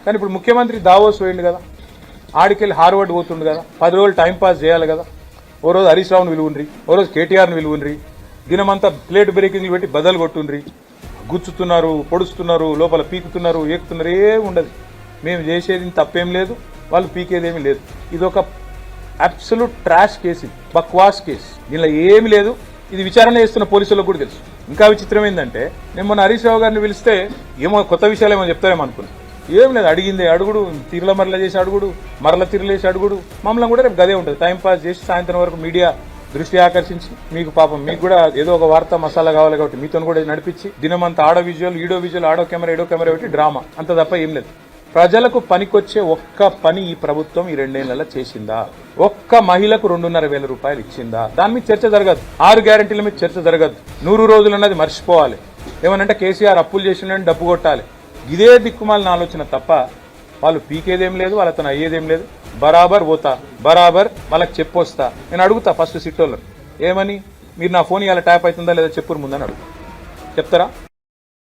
కానీ ఇప్పుడు ముఖ్యమంత్రి దావోస్ పోయిండు కదా, ఆడికెళ్ళి హార్వర్డ్ పోతుండు కదా, 10 రోజులు టైంపాస్ చేయాలి కదా. ఓ రోజు హరీష్ రావుని విలువుండ్రి, ఓ రోజు కేటీఆర్ని విలువుండ్రి, దినమంతా ప్లేట్ బ్రేకింగ్లు పెట్టి బదలు కొట్టుండ్రి, గుచ్చుతున్నారు, పొడుస్తున్నారు, లోపల పీకుతున్నారు, ఏకుతున్నారు, ఏమి ఉండదు. మేము చేసేది తప్పేం లేదు, వాళ్ళు పీకేదేమీ లేదు. ఇది ఒక అబ్సల్యూట్ ట్రాష్ కేసు, బక్వాస్ కేసు, దీనిలో ఏమి లేదు. ఇది విచారణ చేస్తున్న పోలీసులకు కూడా తెలుసు. ఇంకా విచిత్రం ఏంటంటే, నేను మొన్న హరీష్ రావు గారిని పిలిస్తే ఏమో కొత్త విషయాలు ఏమో చెప్తారేమో అనుకున్నాను. ఏం లేదు, అడిగిందే అడుగుడు, తిరుల మరల చేసి అడుగుడు, మరల తిరులేసి అడుగుడు. మమ్మల్ని కూడా రేపు గదే ఉంటుంది, టైంపాస్ చేసి సాయంత్రం వరకు మీడియా దృష్టి ఆకర్షించి మీకు పాపం మీకు కూడా ఏదో ఒక వార్త మసాలా కావాలి కాబట్టి మీతో కూడా నడిపించి దినమంతా ఆడో విజువల్, ఈడో విజువల్, ఆడో కెమెరా, ఈడో కెమెరా పెట్టి డ్రామా, అంత తప్ప ఏం లేదు. ప్రజలకు పనికొచ్చే ఒక్క పని ఈ ప్రభుత్వం ఈ 2 ఏళ్లలో చేసిందా? ఒక్క మహిళకు 2,500 రూపాయలు ఇచ్చిందా? దాని మీద చర్చ జరగదు. 6 గ్యారెంటీల మీద చర్చ జరగదు. 100 రోజులు అన్నది మర్చిపోవాలి. ఏమనంటే కేసీఆర్ అప్పులు చేసిండని డబ్బు కొట్టాలి. ఇదే దిక్కుమాలిన ఆలోచన తప్ప వాళ్ళు పీకేదేం లేదు, వాళ్ళతో అయ్యేదేం లేదు. బరాబర్ పోతా, బరాబర్ వాళ్ళకి చెప్పొస్తా. నేను అడుగుతా ఫస్ట్ సిట్టోళ్ళని, ఏమని మీరు నా ఫోన్ ఇలా ట్యాప్ అవుతుందా లేదా చెప్పురు ముందని అడుగు. చెప్తారా?